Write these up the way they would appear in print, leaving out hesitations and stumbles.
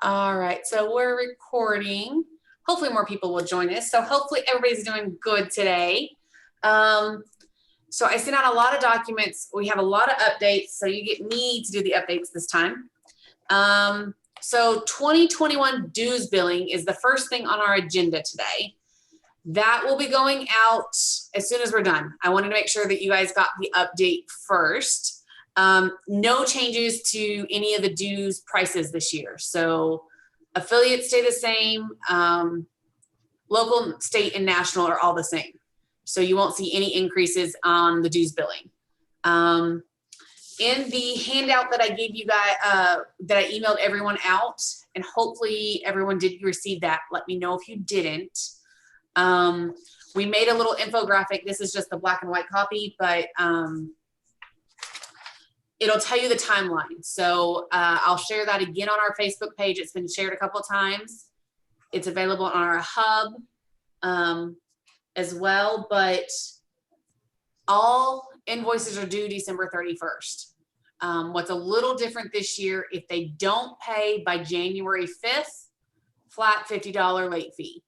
All right, so we're recording. Hopefully more people will join us. So hopefully everybody's doing good today. So I sent out a lot of documents. We have a lot of updates. So you get me to do the updates this time. So 2021 dues billing is the first thing on our agenda today. That will be going out as soon as we're done. I wanted to make sure that you guys got the update first. No changes to any of the dues prices this year. So affiliates stay the same. Local, state, and national are all the same. So you won't see any increases on the dues billing. In the handout that I gave you guys, that I emailed everyone out, and hopefully everyone did receive that. Let me know if you didn't. We made a little infographic. This is just the black and white copy, but it'll tell you the timeline. So I'll share that again on our Facebook page. It's been shared a couple of times. It's available on our hub as well, but all invoices are due December 31st. What's a little different this year, if they don't pay by January 5th, flat $50 late fee.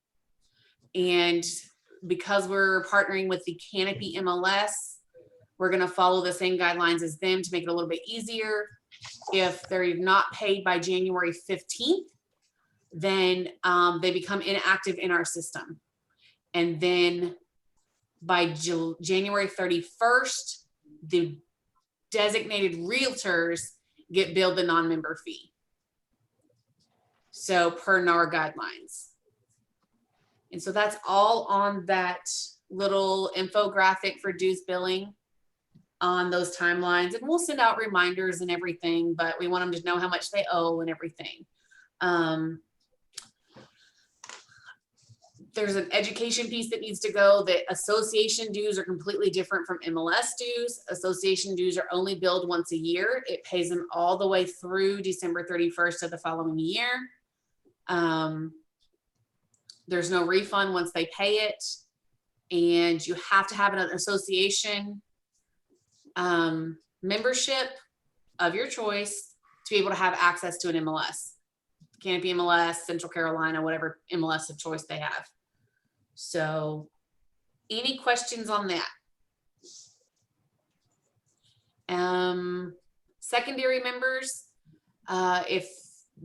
And because we're partnering with the Canopy MLS, we're going to follow the same guidelines as them to make it a little bit easier. If they're not paid by January 15th, then they become inactive in our system. And then by January 31st, the designated realtors get billed the non-member fee. So per NAR guidelines. And so that's all on that little infographic for dues billing on those timelines. And we'll send out reminders and everything, but we want them to know how much they owe and everything. There's an education piece that needs to go. That association dues are completely different from MLS dues. Association dues are only billed once a year. It pays them all the way through December 31st of the following year. There's no refund once they pay it. And you have to have an association membership of your choice to be able to have access to an MLS. Canopy MLS, Central Carolina, whatever MLS of choice they have. So any questions on that? Secondary members, if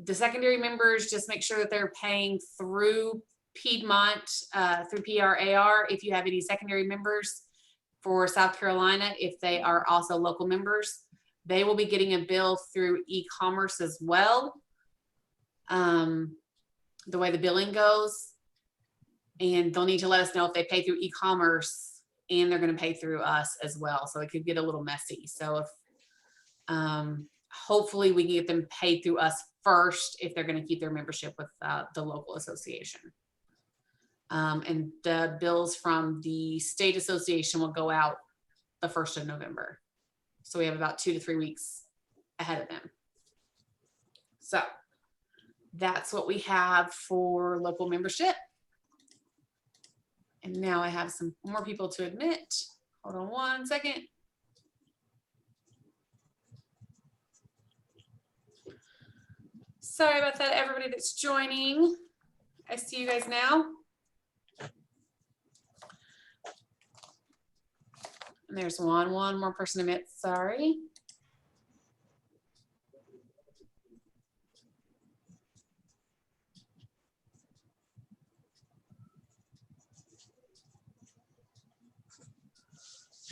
the secondary members, just make sure that they're paying through Piedmont, through PRAR. If you have any secondary members for South Carolina, if they are also local members, they will be getting a bill through e-commerce as well. The way the billing goes, and they'll need to let us know if they pay through e-commerce and they're going to pay through us as well. So it could get a little messy. So if, hopefully we can get them paid through us first if they're going to keep their membership with the local association. And the bills from the state association will go out the 1st of November. So we have about 2 to 3 weeks ahead of them. So that's what we have for local membership. And now I have some more people to admit. Hold on one second. Sorry about that, everybody that's joining. I see you guys now. And there's one more person to admit, sorry.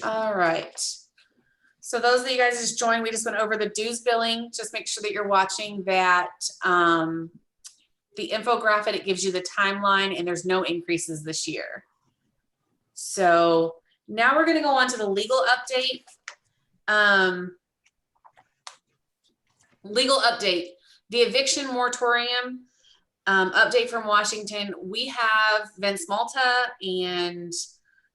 All right. So those of you guys just joined, we just went over the dues billing. Just make sure that you're watching that. The infographic, it gives you the timeline, and there's no increases this year. So now we're going to go on to the legal update. Legal update. The eviction moratorium update from Washington. We have Vince Malta and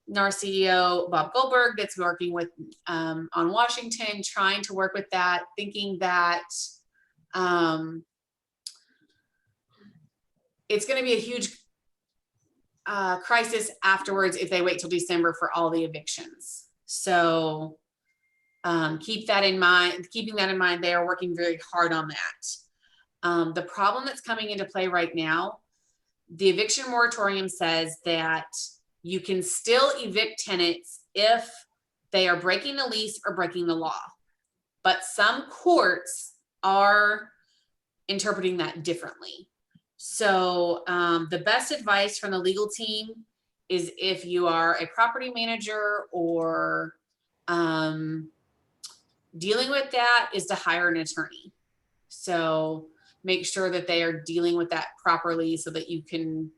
NAR CEO Bob Goldberg that's working with on Washington, trying to work with that, thinking that it's going to be a huge crisis afterwards if they wait till December for all the evictions. So keep that in mind. Keeping that in mind, they are working very hard on that. The problem that's coming into play right now, the eviction moratorium says that you can still evict tenants if they are breaking the lease or breaking the law. But some courts are interpreting that differently. So the best advice from the legal team is if you are a property manager or dealing with that, is to hire an attorney. So make sure that they are dealing with that properly so that you can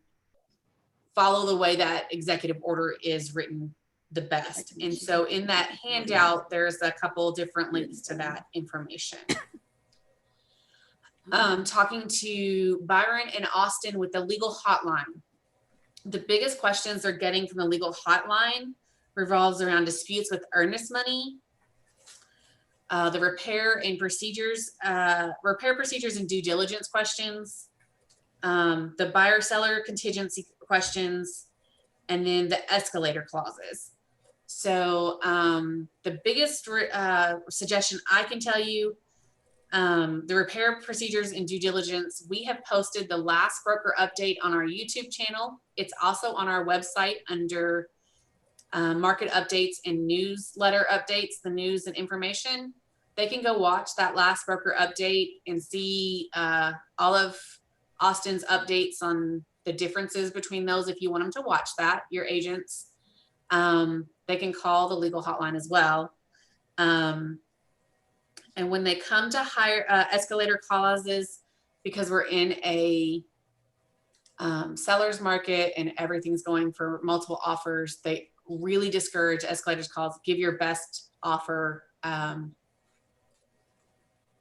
follow the way that executive order is written the best. And so in that handout, there's a couple different links to that information. Talking to Byron and Austin with the legal hotline. The biggest questions they're getting from the legal hotline revolves around disputes with earnest money, the repair procedures and due diligence questions, the buyer-seller contingency questions, and then the escalator clauses. So the biggest suggestion I can tell you, the repair procedures and due diligence, we have posted the last broker update on our YouTube channel. It's also on our website under market updates and newsletter updates, the news and information. They can go watch that last broker update and see all of Austin's updates on the differences between those. If you want them to watch that, your agents, they can call the legal hotline as well. And when they come to hire escalator clauses, because we're in a seller's market and everything's going for multiple offers, they really discourage escalators clause. Give your best offer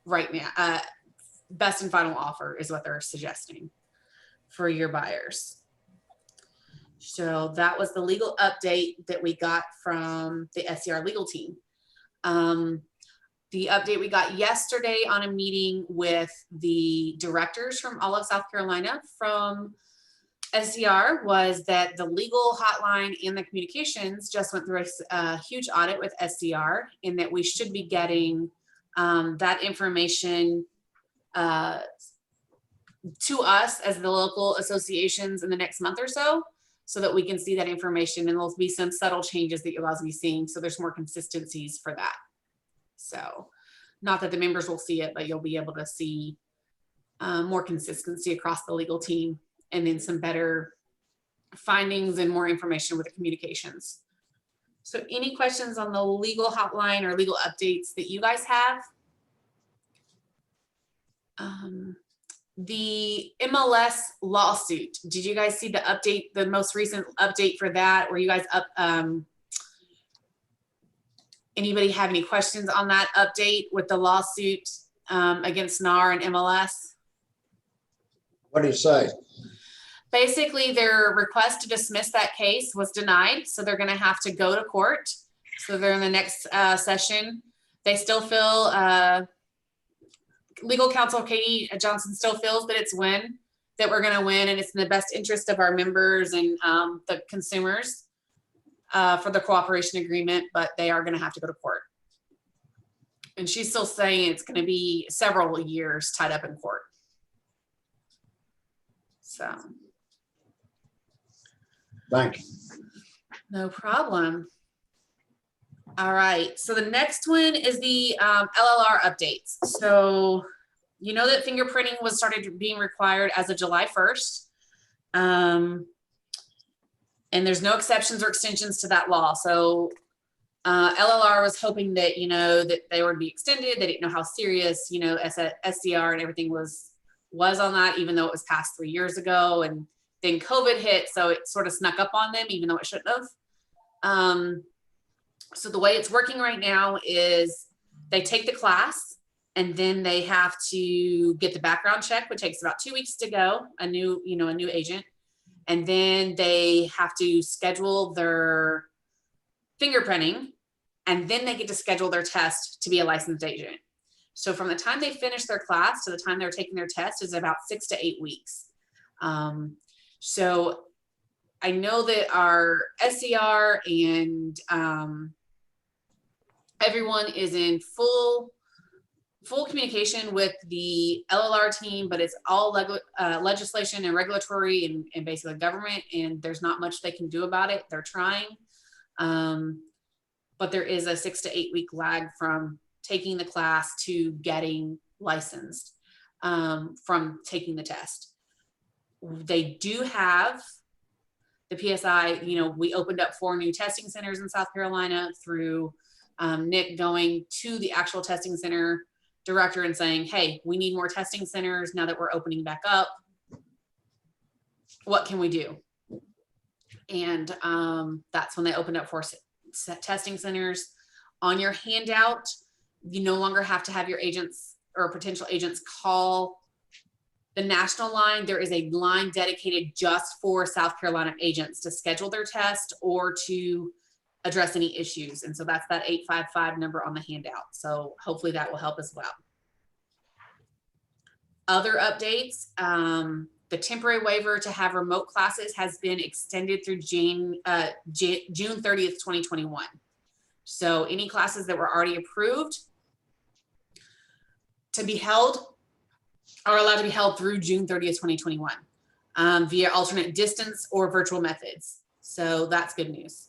right now. Best and final offer is what they're suggesting for your buyers. So that was the legal update that we got from the SCR legal team. The update we got yesterday on a meeting with the directors from all of South Carolina from SCR was that the legal hotline and the communications just went through a huge audit with SCR, and that we should be getting that information to us as the local associations in the next month or so that we can see that information, and there'll be some subtle changes that you'll also be seeing. So there's more consistencies for that. So not that the members will see it, but you'll be able to see more consistency across the legal team, and then some better findings and more information with the communications. So any questions on the legal hotline or legal updates that you guys have? The MLS lawsuit, did you guys see the update, the most recent update for that? Were you guys up? Anybody have any questions on that update with the lawsuit against NAR and MLS? What did it say? Basically, their request to dismiss that case was denied, so they're going to have to go to court. So they're in the next session. They still feel, legal counsel Katie Johnson still feels that that we're going to win, and it's in the best interest of our members and the consumers for the cooperation agreement, but they are going to have to go to court. And she's still saying it's going to be several years tied up in court. So. Thank you. No problem. All right, so the next one is the LLR updates. So you know that fingerprinting was started being required as of July 1st. And there's no exceptions or extensions to that law. So LLR was hoping that, that they would be extended. They didn't know how serious, SCR and everything was on that, even though it was past 3 years ago. And then COVID hit, so it sort of snuck up on them, even though it shouldn't have. So the way it's working right now is they take the class, and then they have to get the background check, which takes about 2 weeks to go, a new agent. And then they have to schedule their fingerprinting, and then they get to schedule their test to be a licensed agent. So from the time they finish their class to the time they're taking their test is about 6 to 8 weeks. So I know that our SCR and everyone is in full full communication with the LLR team, but it's all legislation and regulatory and basically government, and there's not much they can do about it. They're trying. But there is a 6 to 8 week lag from taking the class to getting licensed, from taking the test. They do have the PSI, you know, we opened up 4 new testing centers in South Carolina through Nick going to the actual testing center director and saying, hey, we need more testing centers now that we're opening back up. What can we do? And that's when they opened up 4 testing centers. On your handout, you no longer have to have your agents or potential agents call the national line. There is a line dedicated just for South Carolina agents to schedule their test or to address any issues. And so that's that 855 number on the handout. So hopefully that will help as well. Other updates, the temporary waiver to have remote classes has been extended through June 30th, 2021. So any classes that were already approved to be held are allowed to be held through June 30th, 2021 via alternate distance or virtual methods. So that's good news.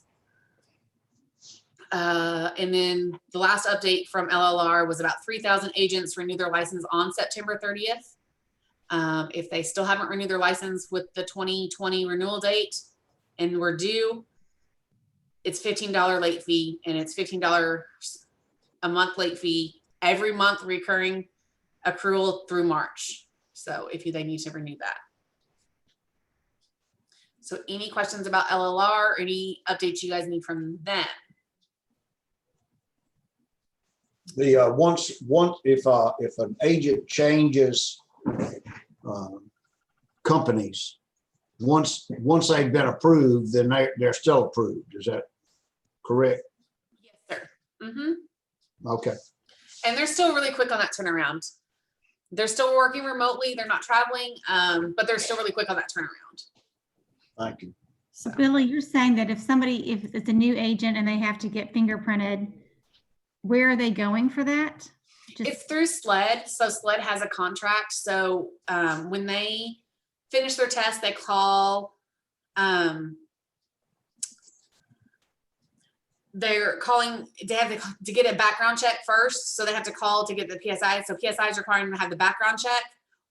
And then the last update from LLR was about 3,000 agents renewed their license on September 30th. If they still haven't renewed their license with the 2020 renewal date and we're due, it's $15 late fee, and it's $15 a month late fee every month, recurring accrual through March. So if they need to renew that. So any questions about LLR or any updates you guys need from them? The once if an agent changes companies, once they've been approved, then they're still approved. Is that correct? Yes, sir. Mm-hmm. Okay. And they're still really quick on that turnaround. They're still working remotely. They're not traveling, but they're still really quick on that turnaround. Thank you. So Billy, you're saying that if it's a new agent and they have to get fingerprinted, where are they going for that? It's through SLED. So SLED has a contract. So when they finish their test, they call, they're calling, they have to get a background check first. So they have to call to get the PSI. So PSI is requiring them to have the background check.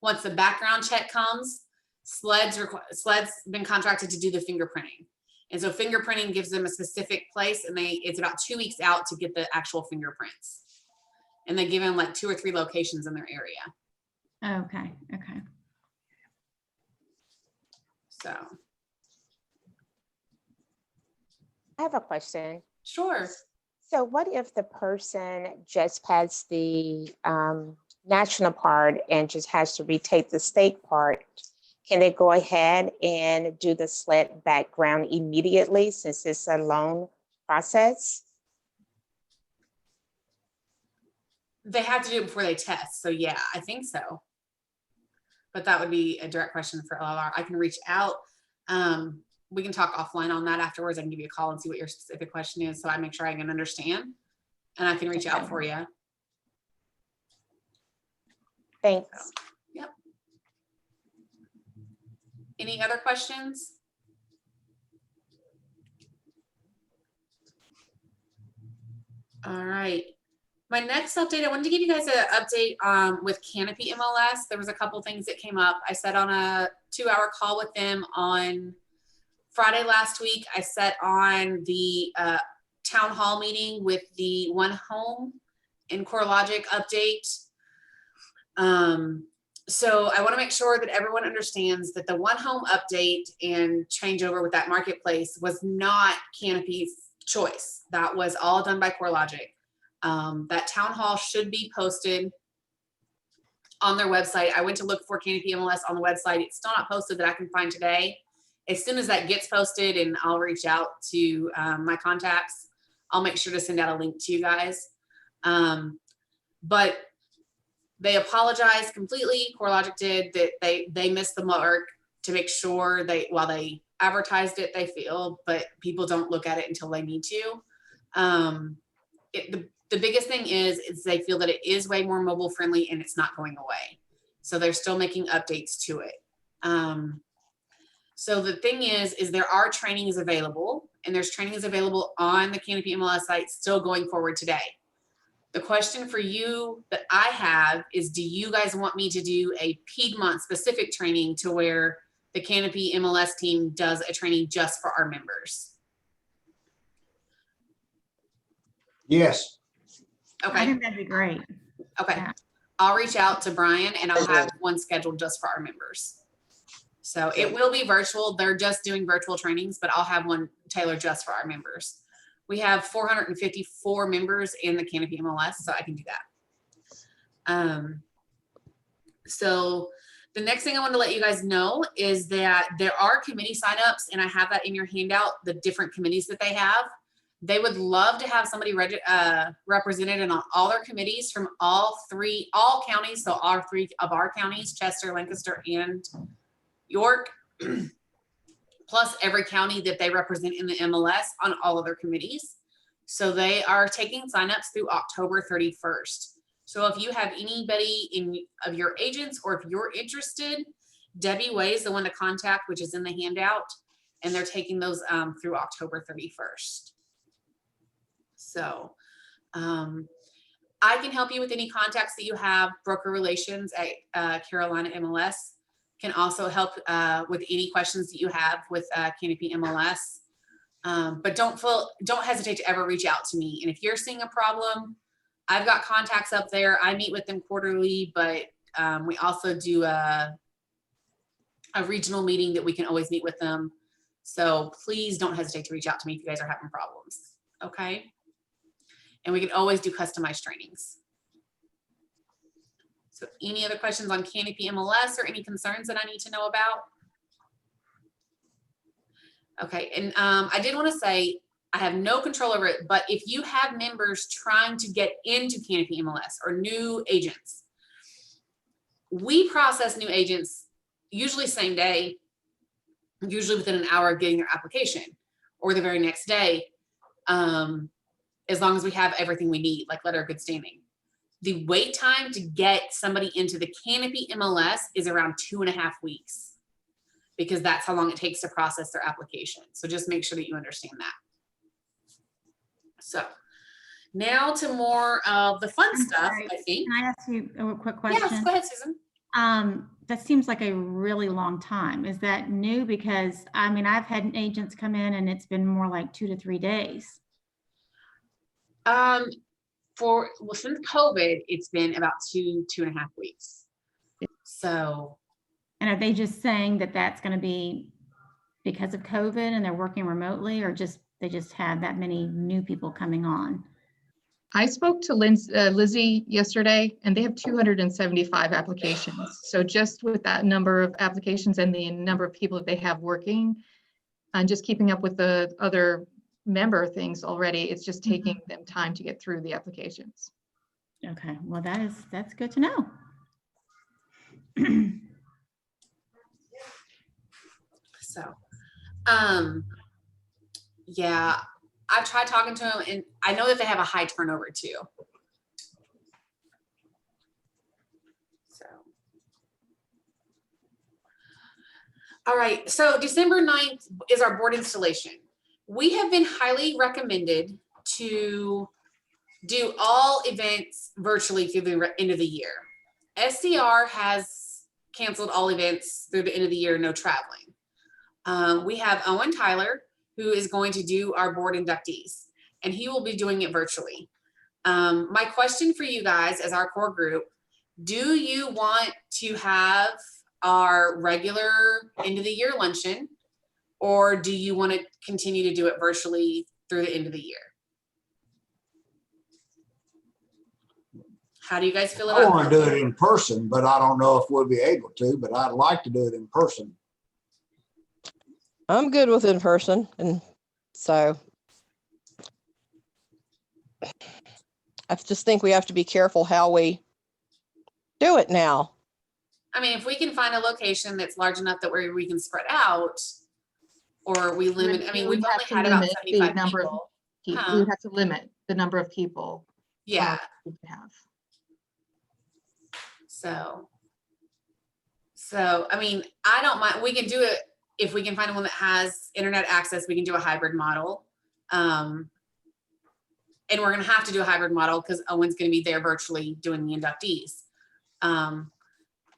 Once the background check comes, SLED's been contracted to do the fingerprinting. And so fingerprinting gives them a specific place, and it's about 2 weeks out to get the actual fingerprints. And they give them like 2 or 3 locations in their area. Okay. Okay. So. I have a question. Sure. So what if the person just passed the national part and just has to retake the state part? Can they go ahead and do the SLED background immediately since it's a loan process? They have to do it before they test. So yeah, I think so. But that would be a direct question for LLR. I can reach out. We can talk offline on that afterwards. I can give you a call and see what your specific question is so I make sure I can understand. And I can reach out for you. Thanks. So, yep. Any other questions? All right. My next update, I wanted to give you guys an update with Canopy MLS. There was a couple things that came up. I sat on a 2-hour call with them on Friday last week. I sat on the town hall meeting with the One Home and CoreLogic update. So I want to make sure that everyone understands that the One Home update and changeover with that marketplace was not Canopy's choice. That was all done by CoreLogic. That town hall should be posted on their website. I went to look for Canopy MLS on the website. It's still not posted that I can find today. As soon as that gets posted, and I'll reach out to my contacts, I'll make sure to send out a link to you guys. But they apologized completely. CoreLogic did, that they missed the mark to make sure while they advertised it, they feel, but people don't look at it until they need to. the biggest thing is they feel that it is way more mobile friendly and it's not going away. So they're still making updates to it. So the thing is there are trainings available, and there's trainings available on the Canopy MLS site still going forward today. The question for you that I have is, do you guys want me to do a Piedmont specific training to where the Canopy MLS team does a training just for our members? Yes, I Okay, think that'd be great. okay. Yeah. I'll reach out to Brian and I'll have one scheduled just for our members. So it will be virtual. They're just doing virtual trainings, but I'll have one tailored just for our members. We have 454 members in the Canopy MLS, so I can do that. So the next thing I want to let you guys know is that there are committee signups, and I have that in your handout, the different committees that they have. They would love to have somebody represented in all their committees from all counties. So all 3 of our counties, Chester, Lancaster, and York, plus every county that they represent in the MLS on all of their committees. So they are taking signups through October 31st. So if you have anybody of your agents, or if you're interested, Debbie Way is the one to contact, which is in the handout, and they're taking those through October 31st. So I can help you with any contacts that you have. Broker Relations at Carolina MLS can also help with any questions that you have with Canopy MLS. But don't hesitate to ever reach out to me. And if you're seeing a problem, I've got contacts up there. I meet with them quarterly, but we also do a regional meeting that we can always meet with them. So please don't hesitate to reach out to me if you guys are having problems. Okay. And we can always do customized trainings. So any other questions on Canopy MLS or any concerns that I need to know about? Okay, and I did want to say, I have no control over it, but if you have members trying to get into Canopy MLS or new agents, we process new agents usually same day, usually within an hour of getting their application, or the very next day, as long as we have everything we need, like letter of good standing. The wait time to get somebody into the Canopy MLS is around 2.5 weeks, because that's how long it takes to process their application. So just make sure that you understand that. So now to more of the fun I'm stuff, sorry, I think. Can I ask you a quick question? Yes, go ahead, Susan. That seems like a really long time. Is that new? Because I mean, I've had agents come in and it's been more like 2 to 3 days. Since COVID, it's been about 2.5 weeks. So. And are they just saying that that's going to be because of COVID and they're working remotely, or just they just have that many new people coming on? I spoke to Lizzie yesterday, and they have 275 applications. So just with that number of applications and the number of people that they have working, and just keeping up with the other member things already, it's just taking them time to get through the applications. Okay, well, that's good to know. So, yeah, I've tried talking to them, and I know that they have a high turnover too. So, all right, so December 9th is our board installation. We have been highly recommended to do all events virtually through the end of the year. SCR has canceled all events through the end of the year, no traveling. We have Owen Tyler, who is going to do our board inductees, and he will be doing it virtually. My question for you guys as our core group, do you want to have our regular end of the year luncheon, or do you want to continue to do it virtually through the end of the year? How do you guys feel I about want to that? do it in person, but I don't know if we'll be able to, but I'd like to do it in person. I'm good with in person, and so I just think we have to be careful how we do it now. I mean, if we can find a location that's large enough that we can spread out, or we limit, I mean, We we've have only to had about limit the 75 number of people. people. Huh. We would have to limit the number of people Yeah, we can have. so, I mean, I don't mind, we can do it, if we can find one that has internet access, we can do a hybrid model. And we're gonna have to do a hybrid model because Owen's gonna be there virtually doing the inductees.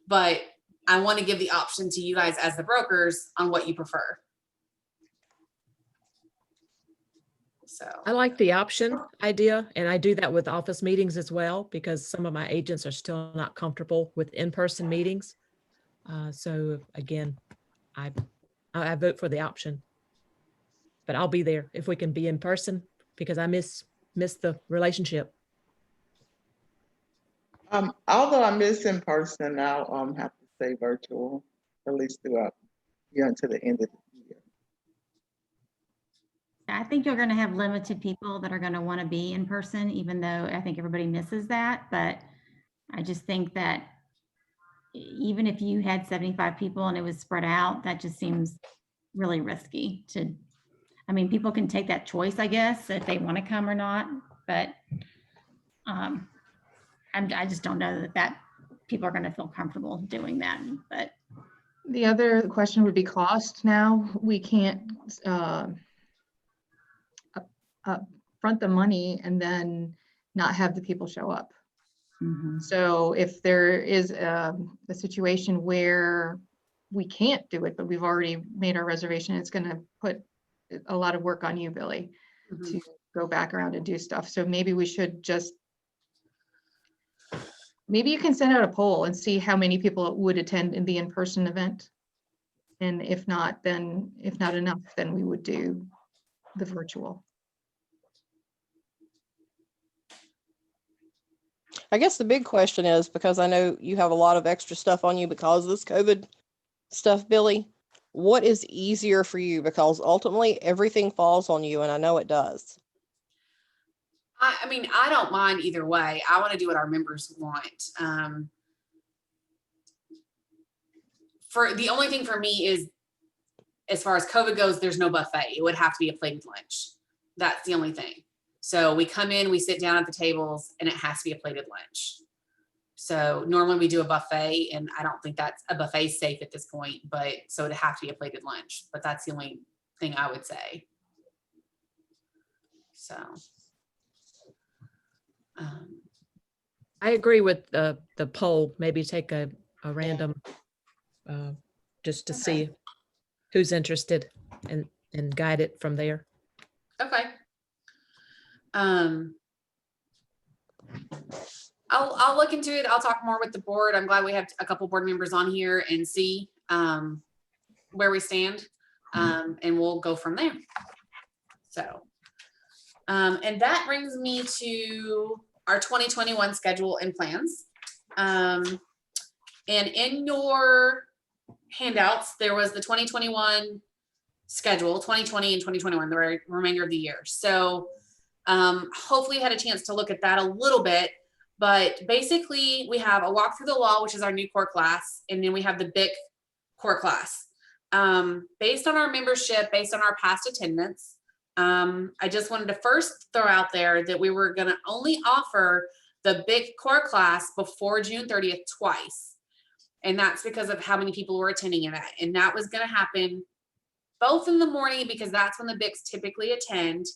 But I want to give the option to you guys as the brokers on what you prefer. So, I like the option idea, and I do that with office meetings as well, because some of my agents are still not comfortable with in-person meetings. So again, I vote for the option. But I'll be there if we can be in person, because I miss the relationship. Although I miss in person, I'll have to stay virtual, at least throughout, until the end of the year. I think you're going to have limited people that are going to want to be in person, even though I think everybody misses that. But I just think that even if you had 75 people and it was spread out, that just seems really risky to, I mean, people can take that choice, I guess, if they want to come or not. But I just don't know that people are going to feel comfortable doing that. But The other question would be cost now. We can't front the money and then not have the people show up. So if there is a situation where we can't do it, but we've already made our reservation, it's going to put a lot of work on you, Billy, to go back around and do stuff. So maybe we should just, maybe you can send out a poll and see how many people would attend in the in-person event. And if not, then if not enough, then we would do the virtual. I guess the big question is, because I know you have a lot of extra stuff on you because of this COVID stuff, Billy, what is easier for you? Because ultimately everything falls on you, and I know it does. I mean, I don't mind either way. I want to do what our members want. For the only thing for me is, as far as COVID goes, there's no buffet. It would have to be a plated lunch. That's the only thing. So we come in, we sit down at the tables, and it has to be a plated lunch. So normally we do a buffet, and I don't think that's a buffet safe at this point, but so it'd have to be a plated lunch, but that's the only thing I would say. So. I agree with the poll. Maybe take a random, just to see who's interested and guide it from there. Okay. I'll look into it. I'll talk more with the board. I'm glad we have a couple board members on here and see where we stand, and we'll go from there. So, and that brings me to our 2021 schedule and plans. And in your handouts, there was the 2021 schedule, 2020 and 2021, the remainder of the year. So hopefully you had a chance to look at that a little bit, but basically we have a walk through the law, which is our new core class. And then we have the BIC core class. Based on our membership, based on our past attendance, I just wanted to first throw out there that we were going to only offer the BIC core class before June 30th twice. And that's because of how many people were attending it. And that was going to happen both in the morning, because that's when the BICs typically attend,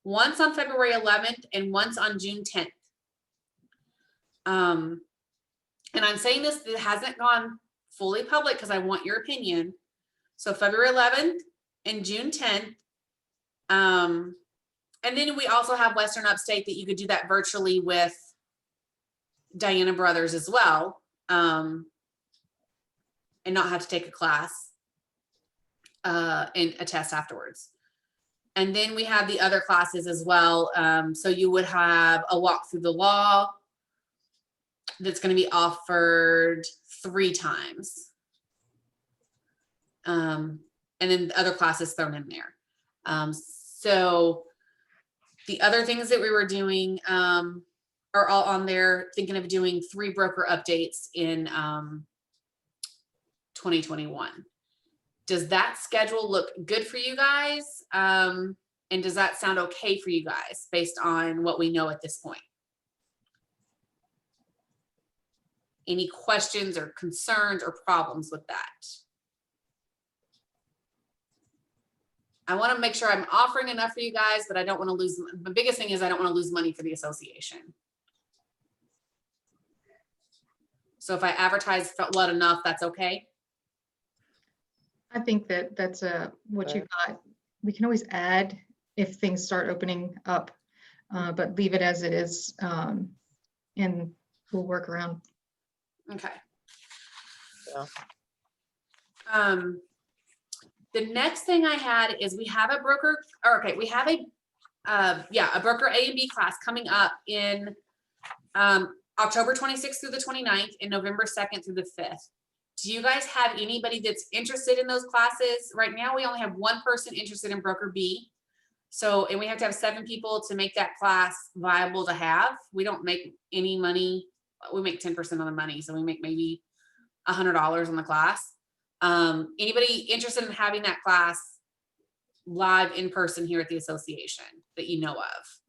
once on February 11th and once on June 10th. And I'm saying this, it hasn't gone fully public because I want your opinion. So February 11th and June 10th. And then we also have Western Upstate that you could do that virtually with Diana Brothers as well. And not have to take a class and a test afterwards. And then we have the other classes as well. So you would have a walk through the law that's going to be offered 3 times. And then the other classes thrown in there. So the other things that we were doing are all on there, thinking of doing 3 broker updates in 2021. Does that schedule look good for you guys? And does that sound okay for you guys based on what we know at this point? Any questions or concerns or problems with that? I want to make sure I'm offering enough for you guys, but I don't want to lose. The biggest thing is I don't want to lose money for the association. So if I advertise well enough, that's okay. I think that that's what you got. We can always add if things start opening up, but leave it as it is, and we'll work around. Okay. Yeah. The next thing I had is we have a broker, or okay, we have a broker A and B class coming up in October 26th through the 29th and November 2nd through the 5th. Do you guys have anybody that's interested in those classes? Right now, we only have one person interested in broker B. So, and we have to have 7 people to make that class viable to have. We don't make any money. We make 10% of the money. So we make maybe $100 on the class. Anybody interested in having that class live in person here at the association that you know of?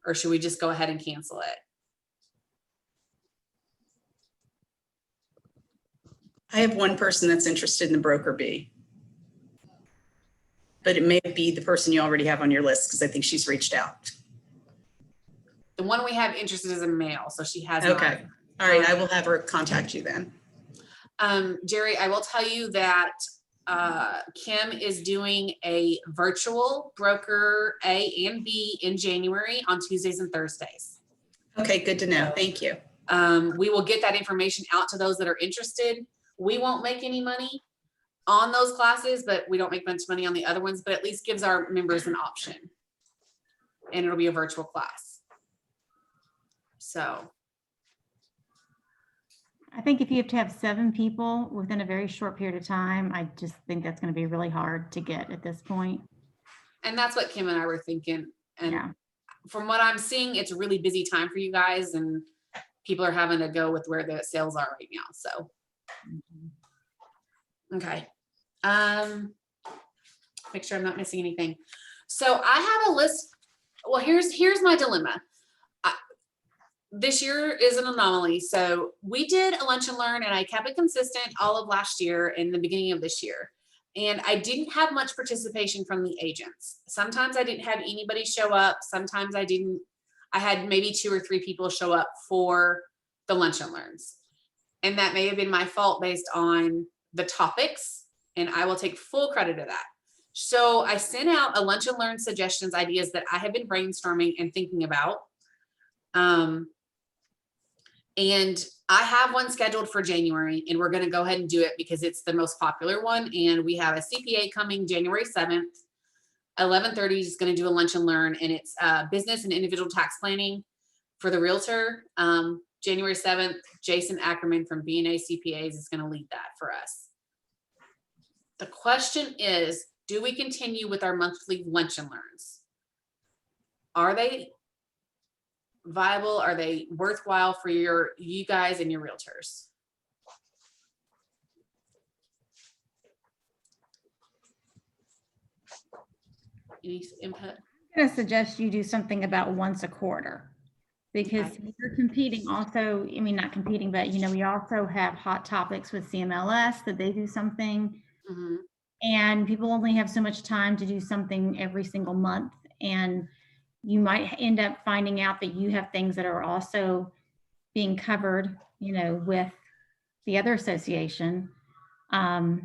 Or should we just go ahead and cancel it? I have one person that's interested in the broker B. But it may be the person you already have on your list because I think she's reached out. The one we have interested is a male, so she has. Okay. All right. I will have her contact you then. Jerry, I will tell you that Kim is doing a virtual broker A and B in January on Tuesdays and Thursdays. Okay. Good to know. Thank you. We will get that information out to those that are interested. We won't make any money on those classes, but we don't make much money on the other ones, but at least gives our members an option. And it'll be a virtual class. So. I think if you have to have 7 people within a very short period of time, I just think that's going to be really hard to get at this point. And that's what Kim and I were thinking. And Yeah. from what I'm seeing, it's a really busy time for you guys and people are having to go with where the sales are right now. So, okay. Make sure I'm not missing anything. So I have a list. Well, here's my dilemma. This year is an anomaly. So we did a lunch and learn and I kept it consistent all of last year and the beginning of this year. And I didn't have much participation from the agents. Sometimes I didn't have anybody show up. Sometimes I didn't. I had maybe 2 or 3 people show up for the lunch and learns. And that may have been my fault based on the topics. And I will take full credit of that. So I sent out a lunch and learn suggestions, ideas that I have been brainstorming and thinking about. And I have one scheduled for January and we're going to go ahead and do it because it's the most popular one. And we have a CPA coming January 7th, 11:30 is going to do a lunch and learn and it's business and individual tax planning for the realtor. January 7th, Jason Ackerman from B&A CPAs is going to lead that for us. The question is, do we continue with our monthly lunch and learns? Are they viable? Are they worthwhile for you guys and your realtors? Any input? I'm going to suggest you do something about once a quarter. Because you're competing also, I mean, not competing, but we also have hot topics with CMLS that they do something. Mm-hmm. And people only have so much time to do something every single month. And you might end up finding out that you have things that are also being covered, with the other association. Because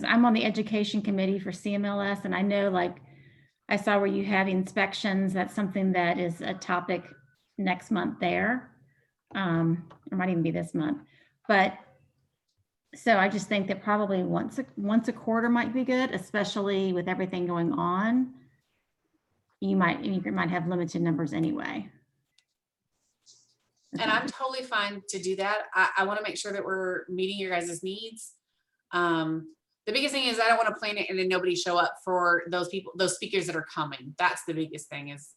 I'm on the education committee for CMLS and I know I saw where you have inspections. That's something that is a topic next month there. It might even be this month. But so I just think that probably once a quarter might be good, especially with everything going on. You might have limited numbers anyway. And I'm totally fine to do that. I want to make sure that we're meeting your guys' needs. The biggest thing is I don't want to plan it and then nobody show up for those people, those speakers that are coming. That's the biggest thing is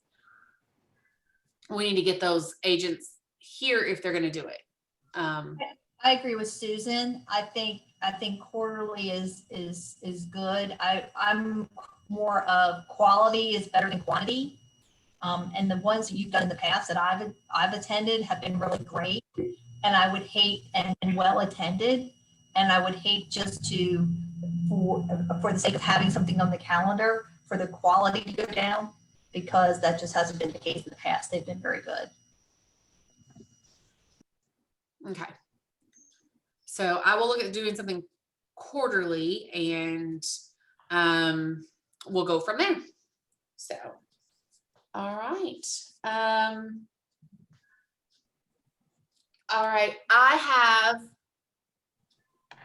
we need to get those agents here if they're going to do it. I agree with Susan. I think quarterly is good. I'm more of quality is better than quantity. And the ones that you've done in the past that I've attended have been really great. And I would hate, and well attended, and I would hate just to, for the sake of having something on the calendar, for the quality to go down, because that just hasn't been the case in the past. They've been very good. Okay. So I will look at doing something quarterly, and we'll go from there. So, all right. All right, I have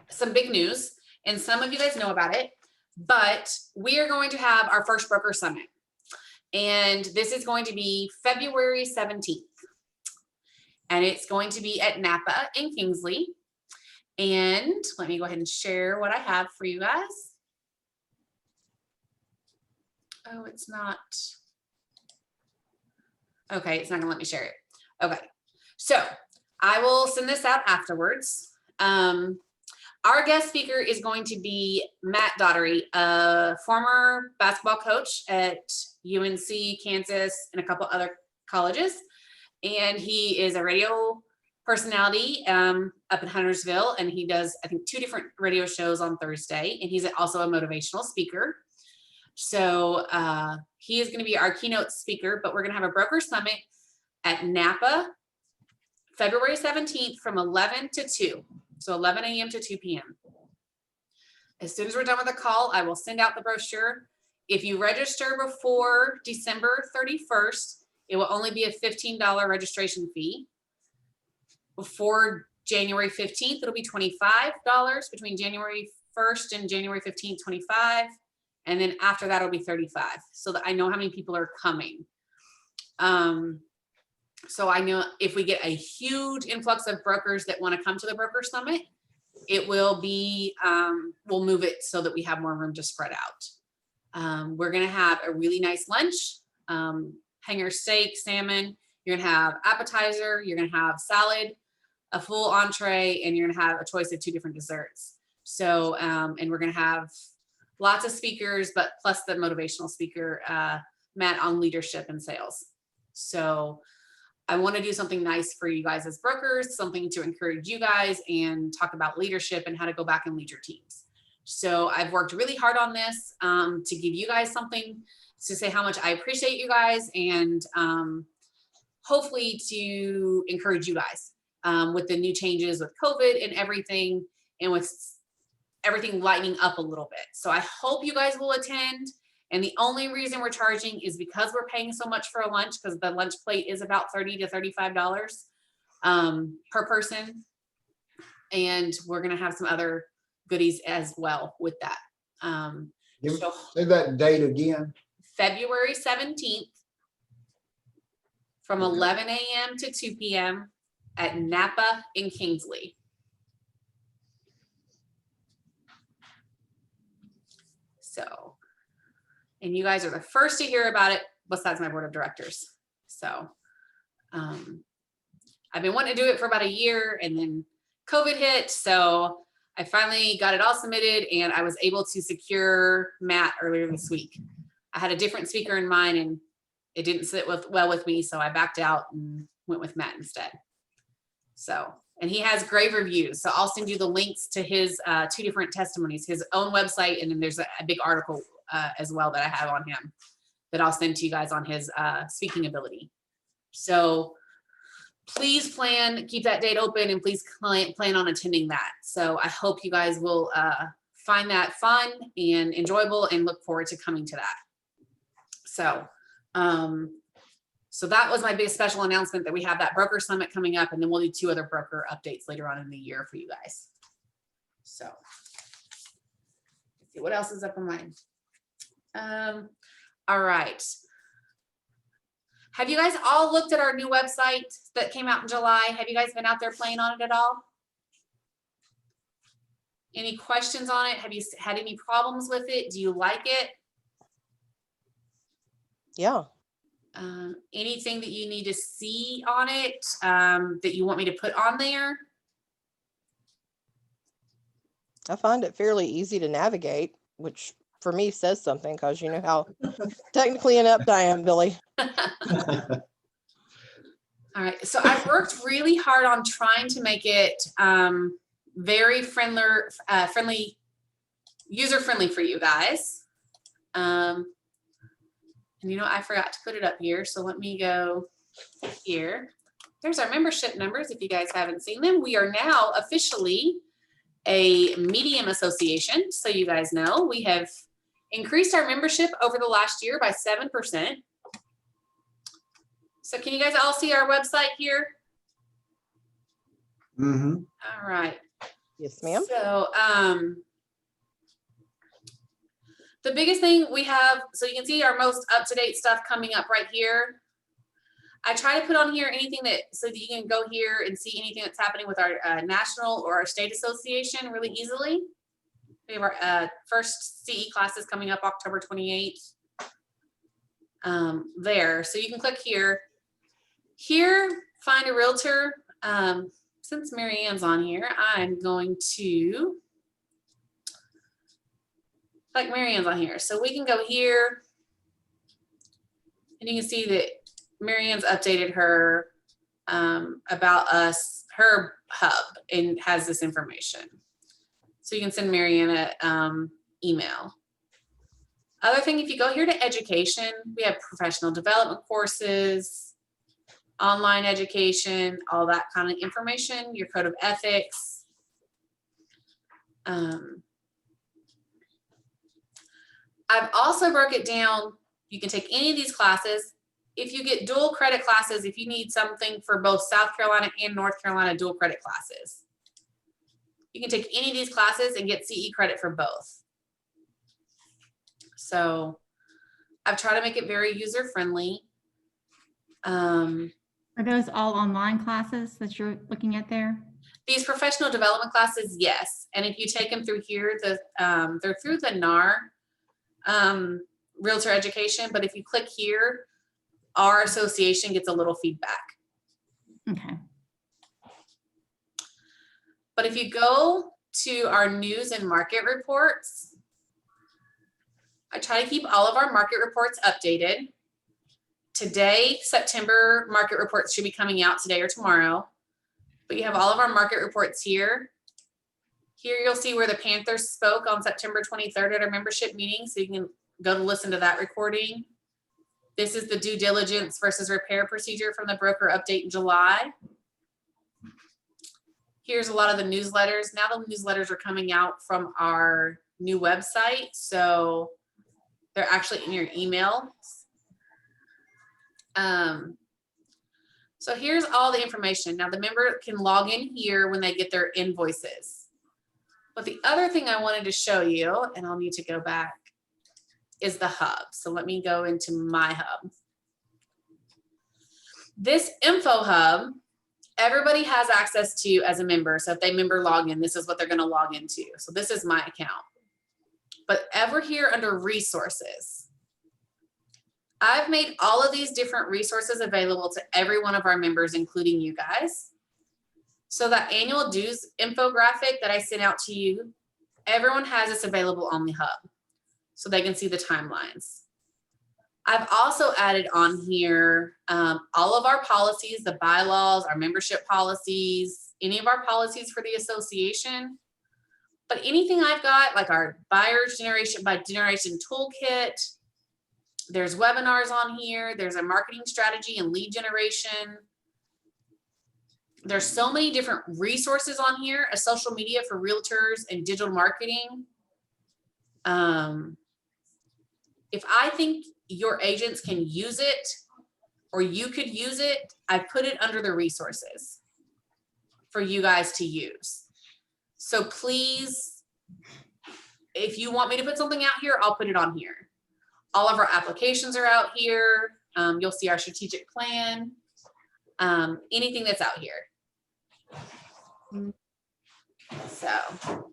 some big news, and some of you guys know about it, but we are going to have our first broker summit. And this is going to be February 17th. And it's going to be at Napa in Kingsley. And let me go ahead and share what I have for you guys. Oh, it's not. Okay, it's not gonna let me share it. Okay, so I will send this out afterwards. Our guest speaker is going to be Matt Daugherty, a former basketball coach at UNC, Kansas, and a couple other colleges. And he is a radio personality up in Huntersville, and he does, I think, 2 different radio shows on Thursday, and he's also a motivational speaker. So he is going to be our keynote speaker, but we're going to have a broker summit at Napa, February 17th from 11 to 2. So 11 a.m. to 2 p.m. As soon as we're done with the call, I will send out the brochure. If you register before December 31st, it will only be a $15 registration fee. Before January 15th, it'll be $25. Between January 1st and January 15th, $25. And then after that, it'll be $35, so that I know how many people are coming. So I know if we get a huge influx of brokers that want to come to the broker summit, it will be, we'll move it so that we have more room to spread out. We're going to have a really nice lunch, hanger steak, salmon. You're going to have appetizer, you're going to have salad, a full entree, and you're going to have a choice of 2 different desserts. So, and we're going to have lots of speakers, but plus the motivational speaker, Matt, on leadership and sales. So I want to do something nice for you guys as brokers, something to encourage you guys and talk about leadership and how to go back and lead your teams. So I've worked really hard on this to give you guys something to say how much I appreciate you guys, and hopefully to encourage you guys with the new changes with COVID and everything, and with everything lightening up a little bit. So I hope you guys will attend. And the only reason we're charging is because we're paying so much for a lunch, because the lunch plate is about $30 to $35 per person. And we're going to have some other goodies as well with that. So Say that date again. February 17th from 11 a.m. to 2 p.m. at Napa in Kingsley. So, and you guys are the first to hear about it besides my board of directors. So I've been wanting to do it for about a year, and then COVID hit. So I finally got it all submitted, and I was able to secure Matt earlier this week. I had a different speaker in mind, and it didn't sit well with me. So I backed out and went with Matt instead. So, and he has great reviews. So I'll send you the links to his 2 different testimonies, his own website. And then there's a big article as well that I have on him that I'll send to you guys on his speaking ability. So please keep that date open, and please plan on attending that. So I hope you guys will find that fun and enjoyable and look forward to coming to that. So, so that was my big special announcement, that we have that broker summit coming up, and then we'll do 2 other broker updates later on in the year for you guys. So let's see what else is up on mine. All right. Have you guys all looked at our new website that came out in July? Have you guys been out there playing on it at all? Any questions on it? Have you had any problems with it? Do you like it? Yeah. Anything that you need to see on it that you want me to put on there? I find it fairly easy to navigate, which for me says something, because you know how technically inept I am, Billy. All right, so I've worked really hard on trying to make it very friendly, user-friendly for you guys. And you know, I forgot to put it up here, so let me go here. There's our membership numbers. If you guys haven't seen them, we are now officially a medium association. So you guys know we have increased our membership over the last year by 7%. So can you guys all see our website here? Mm-hmm. All right. Yes, ma'am. So the biggest thing we have, so you can see our most up-to-date stuff coming up right here. I try to put on here anything that, so that you can go here and see anything that's happening with our national or our state association really easily. We have our first CE classes coming up October 28th. There, so you can click here. Here, find a realtor. Since Mary Ann's on here, I'm going to click Mary Ann's on here. So we can go here and you can see that Mary Ann's updated her about us, her hub, and has this information. So you can send Mary Ann an email. Other thing, if you go here to education, we have professional development courses, online education, all that kind of information, your code of ethics. I've also broke it down. You can take any of these classes. If you get dual credit classes, if you need something for both South Carolina and North Carolina dual credit classes, you can take any of these classes and get CE credit for both. So I've tried to make it very user-friendly. Are those all online classes that you're looking at there? These professional development classes, yes. And if you take them through here, they're through the NAR Realtor Education. But if you click here, our association gets a little feedback. Okay. But if you go to our news and market reports, I try to keep all of our market reports updated. Today, September market reports should be coming out today or tomorrow. But you have all of our market reports here. Here you'll see where the Panthers spoke on September 23rd at our membership meeting. So you can go to listen to that recording. This is the due diligence versus repair procedure from the broker update in July. Here's a lot of the newsletters. Now the newsletters are coming out from our new website. So they're actually in your email. So here's all the information. Now the member can log in here when they get their invoices. But the other thing I wanted to show you, and I'll need to go back, is the hub. So let me go into my hub. This info hub, everybody has access to as a member. So if they member login, this is what they're going to log into. So this is my account. But over here under resources, I've made all of these different resources available to every one of our members, including you guys. So that annual dues infographic that I sent out to you, everyone has this available on the hub so they can see the timelines. I've also added on here all of our policies, the bylaws, our membership policies, any of our policies for the association. But anything I've got, like our buyers generation by generation toolkit, there's webinars on here, there's a marketing strategy and lead generation. There's so many different resources on here, a social media for realtors and digital marketing. If I think your agents can use it or you could use it, I put it under the resources for you guys to use. So please, if you want me to put something out here, I'll put it on here. All of our applications are out here. You'll see our strategic plan, anything that's out here. So,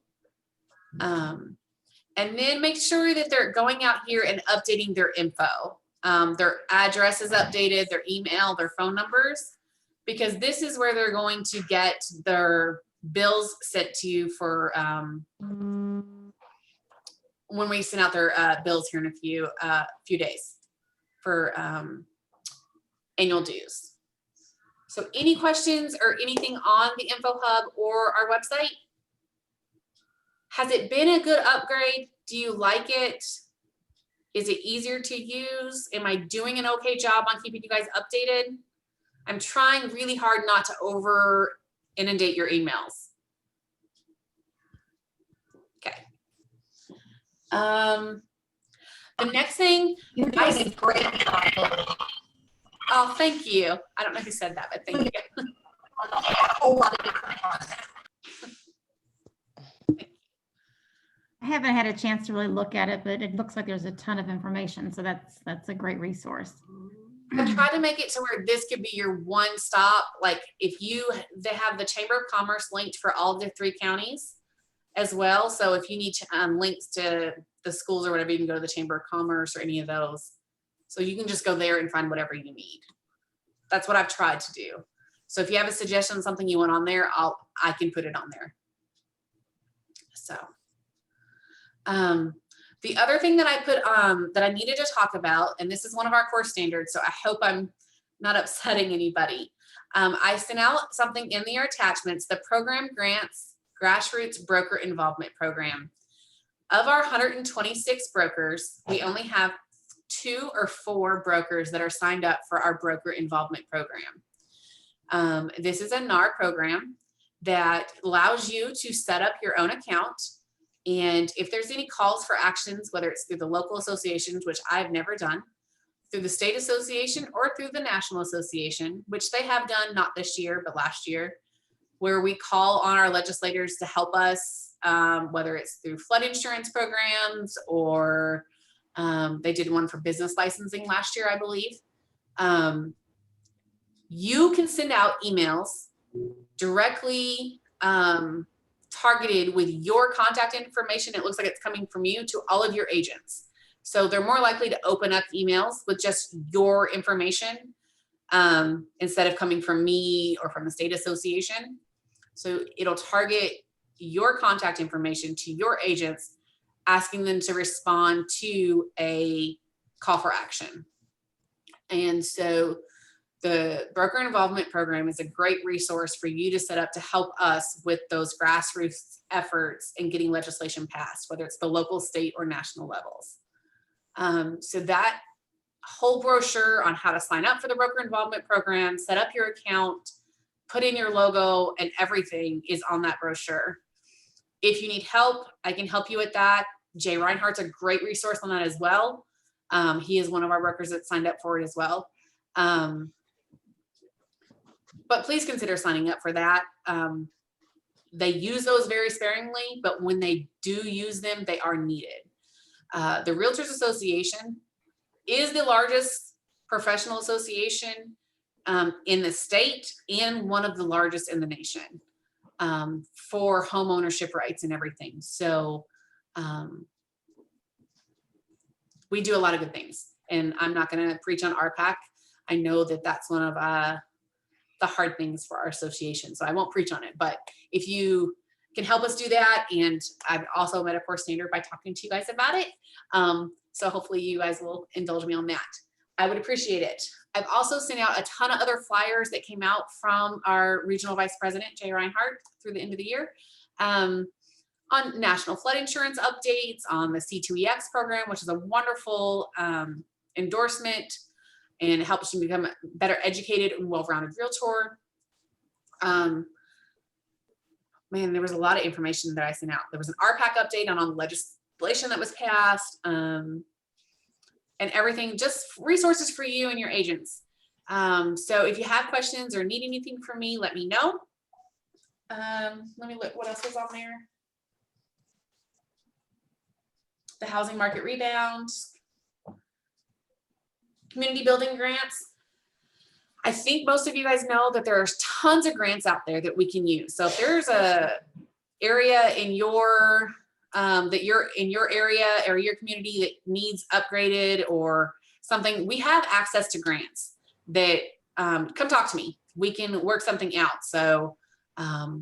and then make sure that they're going out here and updating their info. Their address is updated, their email, their phone numbers, because this is where they're going to get their bills sent to you for when we send out their bills here in a few days for annual dues. So any questions or anything on the Info Hub or our website? Has it been a good upgrade? Do you like it? Is it easier to use? Am I doing an okay job on keeping you guys updated? I'm trying really hard not to over inundate your emails. Okay. The next thing, You're doing a great job. oh, thank you. I don't know who said that, but thank you. A whole lot of different content. I haven't had a chance to really look at it, but it looks like there's a ton of information. So that's a great resource. I try to make it to where this could be your one stop. Like if they have the Chamber of Commerce linked for all the 3 counties as well. So if you need links to the schools or whatever, you can go to the Chamber of Commerce or any of those. So you can just go there and find whatever you need. That's what I've tried to do. So if you have a suggestion, something you want on there, I can put it on there. So. The other thing that I put that I needed to talk about, and this is one of our core standards, so I hope I'm not upsetting anybody. I sent out something in your attachments, the program grants grassroots broker involvement program. Of our 126 brokers, we only have 2 or 4 brokers that are signed up for our broker involvement program. This is a NAR program that allows you to set up your own account. And if there's any calls for actions, whether it's through the local associations, which I've never done, through the state association or through the national association, which they have done not this year, but last year, where we call on our legislators to help us, whether it's through flood insurance programs or they did one for business licensing last year, I believe. You can send out emails directly targeted with your contact information. It looks like it's coming from you to all of your agents. So they're more likely to open up emails with just your information instead of coming from me or from the state association. So it'll target your contact information to your agents, asking them to respond to a call for action. And so the broker involvement program is a great resource for you to set up to help us with those grassroots efforts and getting legislation passed, whether it's the local, state, or national levels. So that whole brochure on how to sign up for the broker involvement program, set up your account, put in your logo, and everything is on that brochure. If you need help, I can help you with that. Jay Reinhardt's a great resource on that as well. He is one of our brokers that signed up for it as well. But please consider signing up for that. They use those very sparingly, but when they do use them, they are needed. The Realtors Association is the largest professional association in the state and one of the largest in the nation for home ownership rights and everything. So we do a lot of good things, and I'm not going to preach on RPAC. I know that that's one of the hard things for our association, so I won't preach on it, but if you can help us do that, and I've also met a core standard by talking to you guys about it, so hopefully you guys will indulge me on that. I would appreciate it. I've also sent out a ton of other flyers that came out from our regional vice president, Jay Reinhardt, through the end of the year, on national flood insurance updates, on the C2EX program, which is a wonderful endorsement, and it helps you become a better educated and well-rounded realtor. Man, there was a lot of information that I sent out. There was an RPAC update on all the legislation that was passed, and everything, just resources for you and your agents. So if you have questions or need anything from me, let me know. Let me look what else was on there. The housing market rebound, community building grants. I think most of you guys know that there's tons of grants out there that we can use. So if there's a area in your area or your community that needs upgraded or something, we have access to grants that come talk to me. We can work something out. So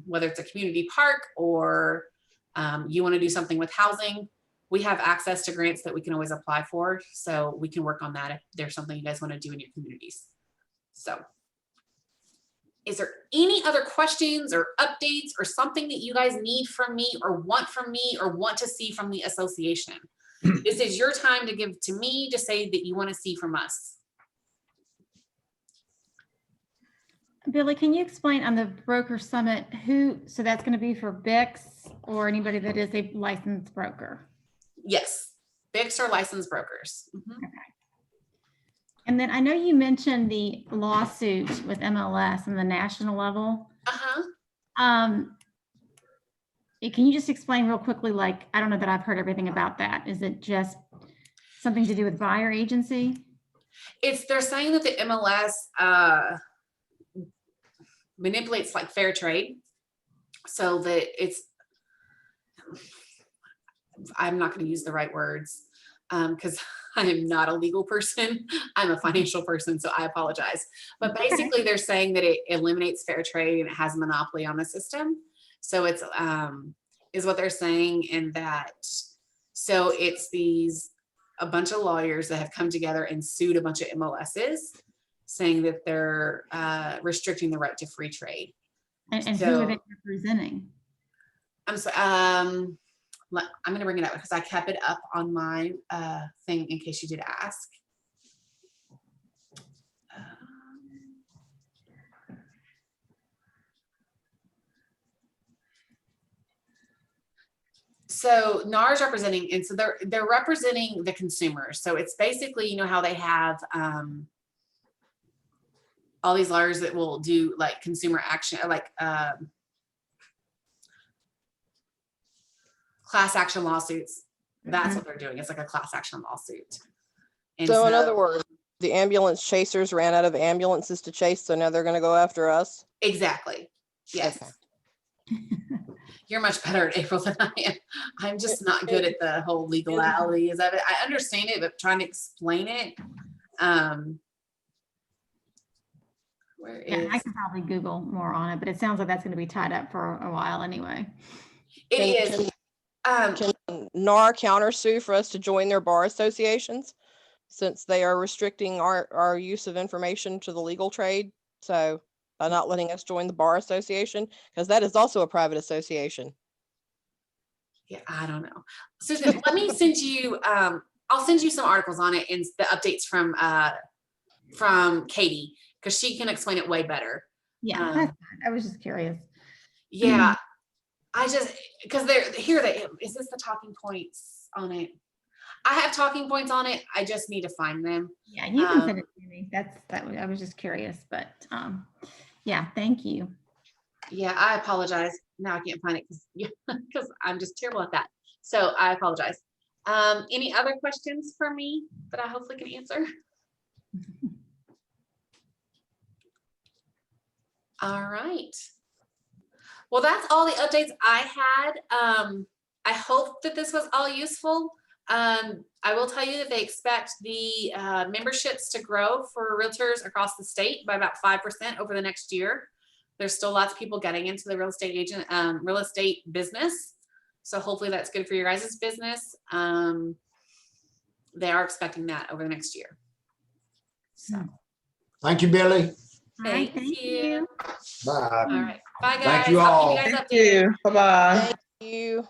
whether it's a community park or you want to do something with housing, we have access to grants that we can always apply for. So we can work on that if there's something you guys want to do in your communities. So is there any other questions or updates or something that you guys need from me or want to see from the association? This is your time to give to me to say that you want to see from us. Billy, can you explain on the broker summit so that's going to be for BICs or anybody that is a licensed broker? Yes, BICs are licensed brokers. Mhm. And then I know you mentioned the lawsuit with MLS on the national level. Uh-huh. Can you just explain real quickly, like, I don't know that I've heard everything about that. Is it just something to do with buyer agency? They're saying that the MLS manipulates like fair trade, so that I'm not going to use the right words because I am not a legal person. I'm a financial person, so I apologize. But basically they're saying that it eliminates fair trade and it has a monopoly on the system. So it's is what they're saying. And that, so it's a bunch of lawyers that have come together and sued a bunch of MLSs saying that they're restricting the right to free trade. And who are they representing? I'm sorry, I'm gonna bring it up because I kept it up on my thing in case you did ask. So NAR is representing, and so they're representing the consumers. So it's basically, you know how they have all these lawyers that will do like consumer action, like class action lawsuits. That's what they're doing. It's like a class action lawsuit. And So in other words, the ambulance chasers ran out of ambulances to chase, so now they're going to go after us? Exactly. Yes. Okay. You're much better at April than I am. I'm just not good at the whole legalities of it. I understand it, but trying to explain it. I could probably Google more on it, but it sounds like that's going to be tied up for a while anyway. It is. Can NAR countersue for us to join their bar associations, since they are restricting our use of information to the legal trade? So by not letting us join the bar association, because that is also a private association. Yeah, I don't know. Susan, let me send you, I'll send you some articles on it and the updates from Katie, because she can explain it way better. Yeah, that's fine. I was just curious. Yeah, I just, because is this the talking points on it? I have talking points on it. I just need to find them. Yeah, you can send it to me. I was just curious, but yeah, thank you. Yeah, I apologize. Now I can't find it because I'm just terrible at that. So I apologize. Any other questions for me that I hopefully can answer? All right. Well, that's all the updates I had. I hope that this was all useful. I will tell you that they expect the memberships to grow for realtors across the state by about 5% over the next year. There's still lots of people getting into the real estate business. So hopefully that's good for your guys' business. They are expecting that over the next year. So Thank you, Billy. thank you. Bye. All right. Bye, guys. Thank you I'll all. keep you guys Thank updated. you. Bye-bye. Thank you.